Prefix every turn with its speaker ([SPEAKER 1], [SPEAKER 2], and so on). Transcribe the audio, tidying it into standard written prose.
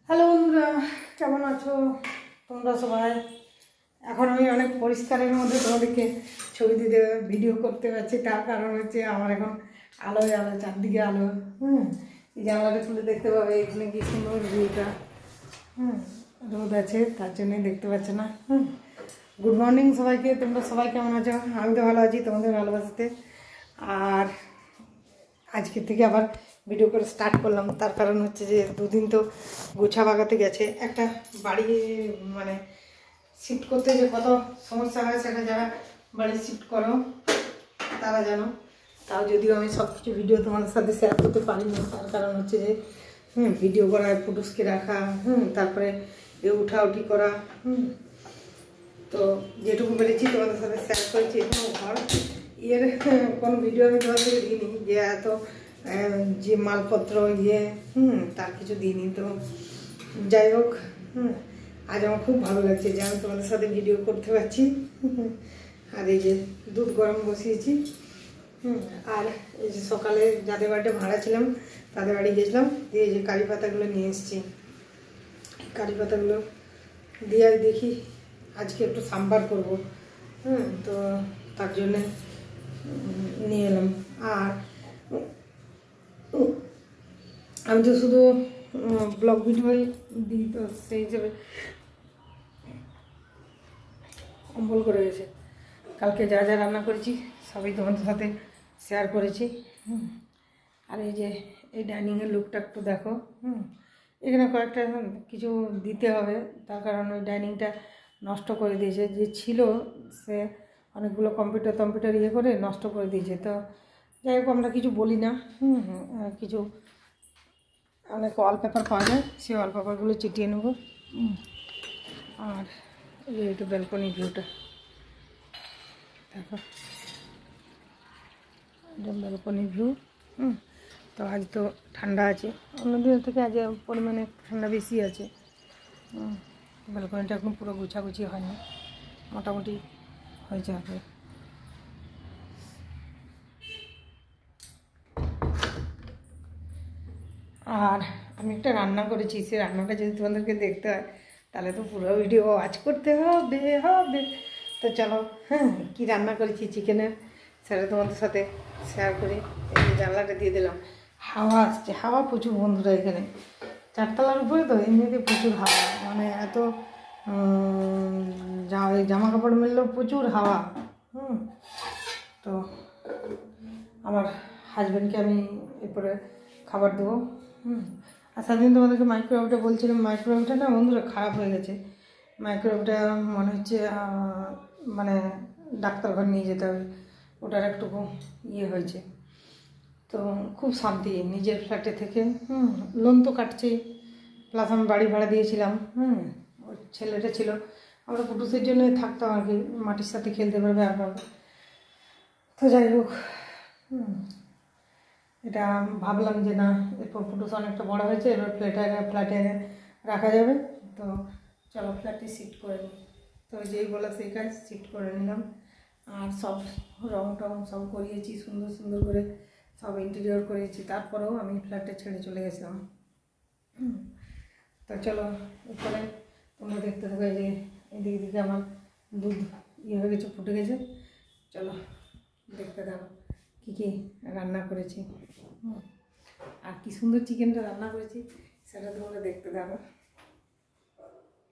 [SPEAKER 1] Hello বন্ধুরা, কেমন আছো তোমরা সবাই? এখন আমি অনেক পরিষ্কারের মধ্যে তোমাদেরকে ছবি দিতে ভিডিও করতে পারছি। তার কারণ হচ্ছে আমার এখন আলোয় আলো, চারদিকে আলো। এই জানলাটা খুলে দেখতে পাবে এখানে কি সুন্দর ভিউটা। রোদ আছে তার জন্যই দেখতে পাচ্ছে না। গুড মর্নিং সবাইকে। তোমরা সবাই কেমন আছো? আমি তো ভালো আছি তোমাদের ভালোবাসাতে। আর আজকে থেকে আবার ভিডিও করে স্টার্ট করলাম। তার কারণ হচ্ছে যে দুদিন তো গোছা বাগাতে গেছে। একটা বাড়ি মানে শিফট করতে যে কত সমস্যা হয় সেটা যারা বাড়ি শিফট করো তারা জানো। তাও যদিও আমি সব কিছু ভিডিও তোমাদের সাথে শেয়ার করতে পারি না, তার কারণ হচ্ছে যে ভিডিও করা, ফুটেজকে রাখা, তারপরে এ উঠাউঠি করা। তো যেটুকু পেরেছি তোমাদের সাথে শেয়ার করেছি। এখনো ঘর ইয়ের কোনো ভিডিও আমি তোমাদের দিইনি যে এত যে মালপত্র তার কিছু দিইনি। তো যাই হোক, আজ আমার খুব ভালো লাগছে যে আমি তোমাদের সাথে ভিডিও করতে পারছি। আর এই যে দুধ গরম বসিয়েছি। আর এই যে সকালে যাদের বাড়িতে ভাড়া ছিলাম তাদের বাড়ি গেছিলাম, দিয়ে এই যে কারি পাতাগুলো নিয়ে এসেছি। কারি পাতাগুলো দিয়ে দেখি আজকে একটু সাম্বার করব। তো তার জন্যে নিয়ে এলাম। আর আমি তো শুধু ব্লগ ভিডিওই দিই, তো সেই হিসেবে অম্বল করে গেছে। কালকে যা যা রান্না করেছি সবই তোমাদের সাথে শেয়ার করেছি। আর এই যে এই ডাইনিংয়ের লুকটা একটু দেখো। এখানে কয়েকটা কিছু দিতে হবে, তার কারণ ওই ডাইনিংটা নষ্ট করে দিয়েছে। যে ছিল সে অনেকগুলো কম্পিউটার ইয়ে করে নষ্ট করে দিয়েছে। তো যাই হোক, আমরা কিছু বলি না। কিছু অনেক ওয়ালপেপার পাওয়া যায়, সেই ওয়ালপেপারগুলো চিটিয়ে নেবো। আর এই একটু ব্যালকনি ভিউটা দেখো, ব্যালকনি ভিউ। তো আজ তো ঠান্ডা আছে, অন্য দিনের থেকে আজ পরিমাণে ঠান্ডা বেশি আছে। ব্যালকনিটা এখন পুরো গুছাগুছি হয়নি, মোটামুটি হয়ে যাবে। আর আমি একটা রান্না করেছি, সেই রান্নাটা যদি তোমাদেরকে দেখতে হয় তাহলে তো পুরো ভিডিও ওয়াচ করতে হবে। তো চলো, কী রান্না করেছি চিকেনের সেটা তোমাদের সাথে শেয়ার করি। এই যে জানলাটা দিয়ে দিলাম, হাওয়া আসছে, হাওয়া প্রচুর বন্ধুরা। এখানে চারতলার উপরে তো এমনিতে প্রচুর হাওয়া, মানে এত জামা কাপড় মিললেও প্রচুর হাওয়া। তো আমার হাজব্যান্ডকে আমি এরপরে খাবার দেবো। আর সেদিন তোমাদেরকে মাইক্রোওয়েভটা বলছিলাম, মাইক্রোওয়েভটা না বন্ধুরা খারাপ হয়ে গেছে। মাইক্রোওয়েভটা মনে হচ্ছে মানে ডাক্তারঘর নিয়ে যেতে হবে, ওটার একটু ইয়ে হয়েছে। তো খুব শান্তি নিজের ফ্ল্যাটে থেকে। লোন তো কাটছে, প্লাস আমি বাড়ি ভাড়া দিয়েছিলাম। ওর ছেলেটা ছিল, আমরা পুটুসের জন্য থাকতাম আর কি, মাটির সাথে খেলতে পারবে আর পারবে। তো যাই হোক, এটা ভাবলাম যে না, এরপর ফুটুস অনেকটা বড় হয়েছে, এবার ফ্ল্যাটে রাখা যাবে। তো চলো ফ্ল্যাটে শিফট করে নিই। তো যেই বলা সেই কাজ, শিফট করে নিলাম। আর সব রং টং সব করিয়েছি, সুন্দর সুন্দর করে সব ইন্টেরিয়র করেছি। তারপরেও আমি ফ্ল্যাটে ছেড়ে চলে গেছিলাম। তো চলো এরপরে তোমরা দেখতে থাকো। যে এদিকে দিকে আমার দুধ ইয়ে হয়ে গেছে, ফুটে গেছে। চলো দেখতে থাকো কী কী রান্না করেছি। আর কি সুন্দর চিকেনটা রান্না করেছি সেটা তোমরা দেখতে থাকো।